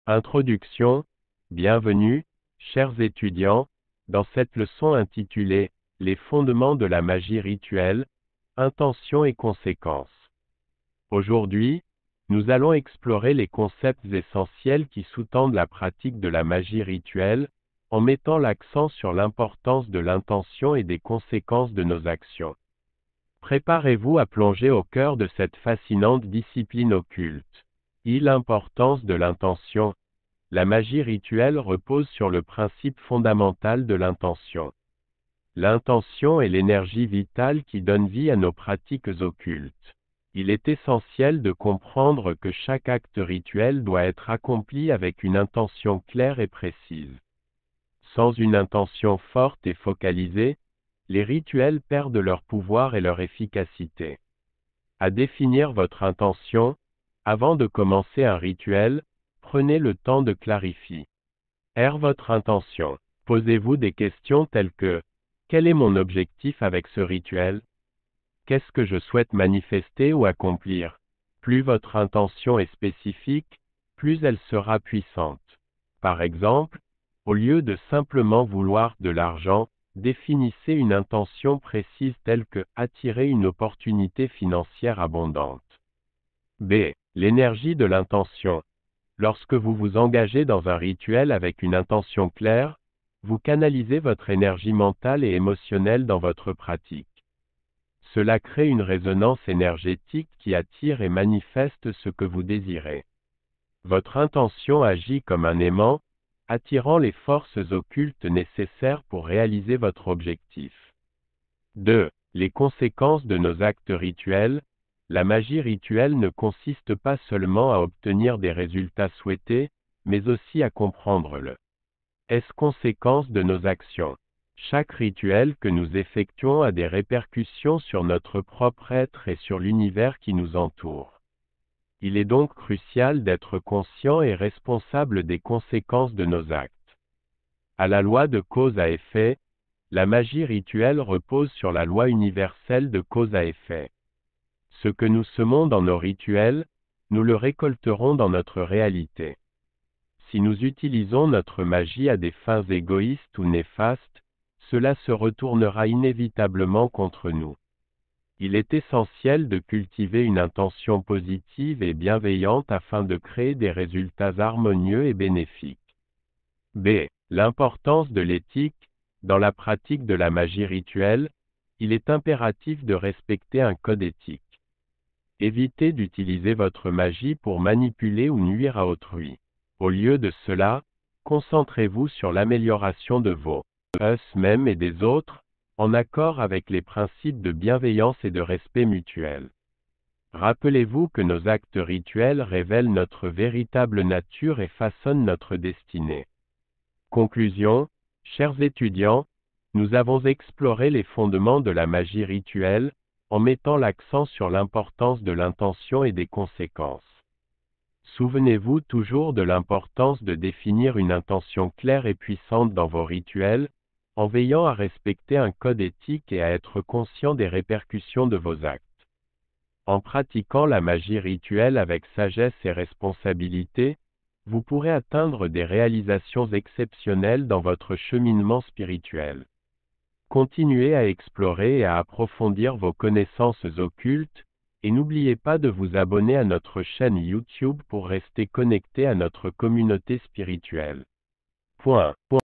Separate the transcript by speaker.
Speaker 1: Introduction. Bienvenue, chers étudiants, dans cette leçon intitulée « Les fondements de la magie rituelle, intentions et conséquences ». Aujourd'hui, nous allons explorer les concepts essentiels qui sous-tendent la pratique de la magie rituelle, en mettant l'accent sur l'importance de l'intention et des conséquences de nos actions. Préparez-vous à plonger au cœur de cette fascinante discipline occulte. L'importance de l'intention. La magie rituelle repose sur le principe fondamental de l'intention. L'intention est l'énergie vitale qui donne vie à nos pratiques occultes. Il est essentiel de comprendre que chaque acte rituel doit être accompli avec une intention claire et précise. Sans une intention forte et focalisée, les rituels perdent leur pouvoir et leur efficacité. À définir votre intention, avant de commencer un rituel, prenez le temps de clarifier votre intention. Posez-vous des questions telles que « Quel est mon objectif avec ce rituel ? Qu'est-ce que je souhaite manifester ou accomplir ?» Plus votre intention est spécifique, plus elle sera puissante. Par exemple, au lieu de simplement vouloir de l'argent, définissez une intention précise telle que « attirer une opportunité financière abondante ». B. L'énergie de l'intention. Lorsque vous vous engagez dans un rituel avec une intention claire, vous canalisez votre énergie mentale et émotionnelle dans votre pratique. Cela crée une résonance énergétique qui attire et manifeste ce que vous désirez. Votre intention agit comme un aimant, attirant les forces occultes nécessaires pour réaliser votre objectif. 2. Les conséquences de nos actes rituels. La magie rituelle ne consiste pas seulement à obtenir des résultats souhaités, mais aussi à comprendre le conséquences de nos actions. Chaque rituel que nous effectuons a des répercussions sur notre propre être et sur l'univers qui nous entoure. Il est donc crucial d'être conscient et responsable des conséquences de nos actes. À la loi de cause à effet, la magie rituelle repose sur la loi universelle de cause à effet. Ce que nous semons dans nos rituels, nous le récolterons dans notre réalité. Si nous utilisons notre magie à des fins égoïstes ou néfastes, cela se retournera inévitablement contre nous. Il est essentiel de cultiver une intention positive et bienveillante afin de créer des résultats harmonieux et bénéfiques. B. L'importance de l'éthique. Dans la pratique de la magie rituelle, il est impératif de respecter un code éthique. Évitez d'utiliser votre magie pour manipuler ou nuire à autrui. Au lieu de cela, concentrez-vous sur l'amélioration de vous-même et des autres, en accord avec les principes de bienveillance et de respect mutuel. Rappelez-vous que nos actes rituels révèlent notre véritable nature et façonnent notre destinée. Conclusion. Chers étudiants, nous avons exploré les fondements de la magie rituelle, en mettant l'accent sur l'importance de l'intention et des conséquences. Souvenez-vous toujours de l'importance de définir une intention claire et puissante dans vos rituels, en veillant à respecter un code éthique et à être conscient des répercussions de vos actes. En pratiquant la magie rituelle avec sagesse et responsabilité, vous pourrez atteindre des réalisations exceptionnelles dans votre cheminement spirituel. Continuez à explorer et à approfondir vos connaissances occultes, et n'oubliez pas de vous abonner à notre chaîne YouTube pour rester connecté à notre communauté spirituelle.